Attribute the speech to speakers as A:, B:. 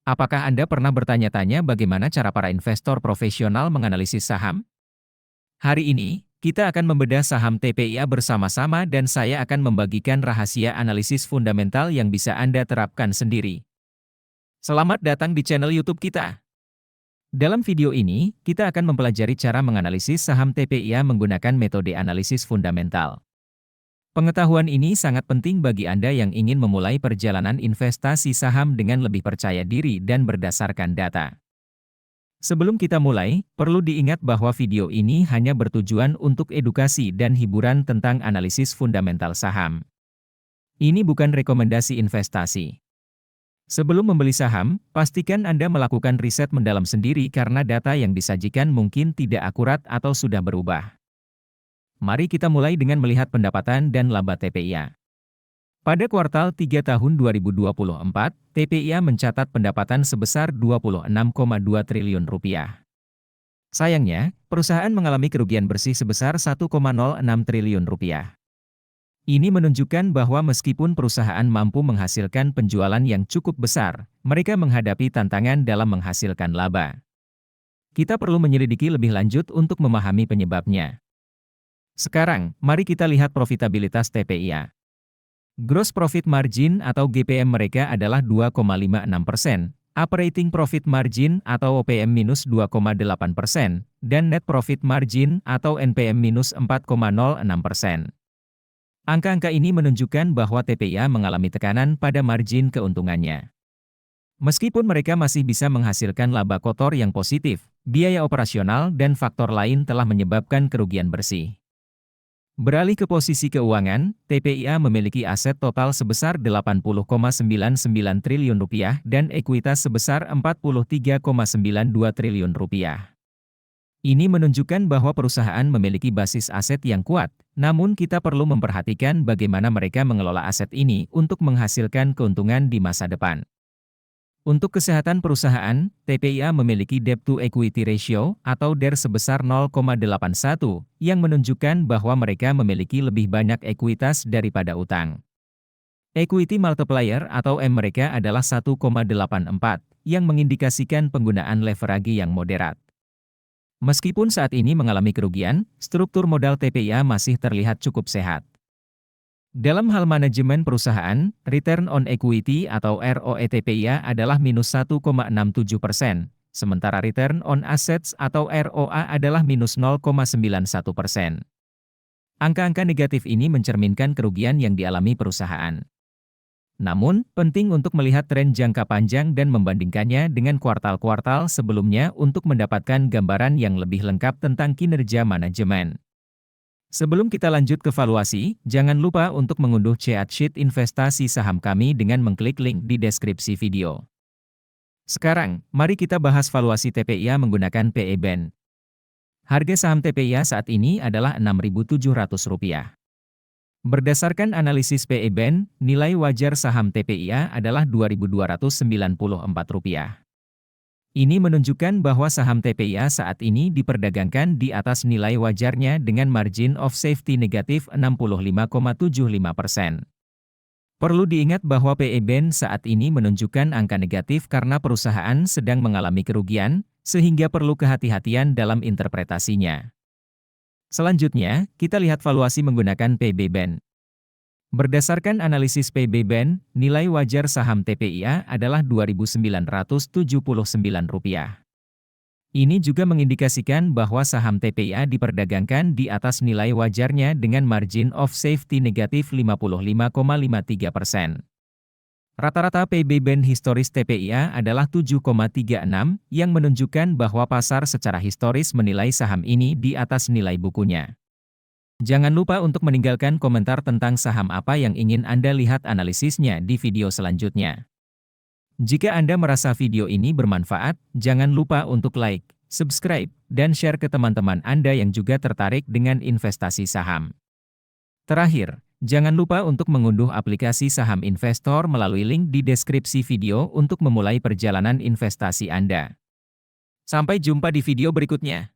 A: Apakah Anda pernah bertanya-tanya bagaimana cara para investor profesional menganalisis saham? Hari ini, kita akan membedah saham TPIA bersama-sama dan saya akan membagikan rahasia analisis fundamental yang bisa Anda terapkan sendiri. Selamat datang di channel YouTube kita. Dalam video ini, kita akan mempelajari cara menganalisis saham TPIA menggunakan metode analisis fundamental. Pengetahuan ini sangat penting bagi Anda yang ingin memulai perjalanan investasi saham dengan lebih percaya diri dan berdasarkan data. Sebelum kita mulai, perlu diingat bahwa video ini hanya bertujuan untuk edukasi dan hiburan tentang analisis fundamental saham. Ini bukan rekomendasi investasi. Sebelum membeli saham, pastikan Anda melakukan riset mendalam sendiri karena data yang disajikan mungkin tidak akurat atau sudah berubah. Mari kita mulai dengan melihat pendapatan dan laba TPIA. Pada kuartal 3 tahun 2024, TPIA mencatat pendapatan sebesar Rp26,2 triliun. Sayangnya, perusahaan mengalami kerugian bersih sebesar Rp1,06 triliun. Ini menunjukkan bahwa meskipun perusahaan mampu menghasilkan penjualan yang cukup besar, mereka menghadapi tantangan dalam menghasilkan laba. Kita perlu menyelidiki lebih lanjut untuk memahami penyebabnya. Sekarang, mari kita lihat profitabilitas TPIA. Gross Profit Margin atau GPM mereka adalah 2,56%, Operating Profit Margin atau OPM minus 2,8%, dan Net Profit Margin atau NPM minus 4,06%. Angka-angka ini menunjukkan bahwa TPIA mengalami tekanan pada margin keuntungannya. Meskipun mereka masih bisa menghasilkan laba kotor yang positif, biaya operasional dan faktor lain telah menyebabkan kerugian bersih. Beralih ke posisi keuangan, TPIA memiliki aset total sebesar Rp80,99 triliun dan ekuitas sebesar Rp43,92 triliun. Ini menunjukkan bahwa perusahaan memiliki basis aset yang kuat, namun kita perlu memperhatikan bagaimana mereka mengelola aset ini untuk menghasilkan keuntungan di masa depan. Untuk kesehatan perusahaan, TPIA memiliki Debt-to-Equity Ratio atau DER sebesar 0,81, yang menunjukkan bahwa mereka memiliki lebih banyak ekuitas daripada utang. Equity Multiplier atau M mereka adalah 1,84, yang mengindikasikan penggunaan leverage yang moderat. Meskipun saat ini mengalami kerugian, struktur modal TPIA masih terlihat cukup sehat. Dalam hal manajemen perusahaan, Return on Equity atau ROE TPIA adalah minus 1,67%, sementara Return on Assets atau ROA adalah minus 0,91%. Angka-angka negatif ini mencerminkan kerugian yang dialami perusahaan. Namun, penting untuk melihat tren jangka panjang dan membandingkannya dengan kuartal-kuartal sebelumnya untuk mendapatkan gambaran yang lebih lengkap tentang kinerja manajemen. Sebelum kita lanjut ke valuasi, jangan lupa untuk mengunduh chart sheet investasi saham kami dengan mengklik link di deskripsi video. Sekarang, mari kita bahas valuasi TPIA menggunakan PE Band. Harga saham TPIA saat ini adalah Rp6.700. Berdasarkan analisis PE Band, nilai wajar saham TPIA adalah Rp2.294. Ini menunjukkan bahwa saham TPIA saat ini diperdagangkan di atas nilai wajarnya dengan margin of safety negatif 65,75%. Perlu diingat bahwa PE Band saat ini menunjukkan angka negatif karena perusahaan sedang mengalami kerugian, sehingga perlu kehati-hatian dalam interpretasinya. Selanjutnya, kita lihat valuasi menggunakan PB Band. Berdasarkan analisis PB Band, nilai wajar saham TPIA adalah Rp2.979. Ini juga mengindikasikan bahwa saham TPIA diperdagangkan di atas nilai wajarnya dengan margin of safety negatif 55,53%. Rata-rata PB Band historis TPIA adalah 7,36, yang menunjukkan bahwa pasar secara historis menilai saham ini di atas nilai bukunya. Jangan lupa untuk meninggalkan komentar tentang saham apa yang ingin Anda lihat analisisnya di video selanjutnya. Jika Anda merasa video ini bermanfaat, jangan lupa untuk like, subscribe, dan share ke teman-teman Anda yang juga tertarik dengan investasi saham. Terakhir, jangan lupa untuk mengunduh aplikasi Saham Investor melalui link di deskripsi video untuk memulai perjalanan investasi Anda. Sampai jumpa di video berikutnya.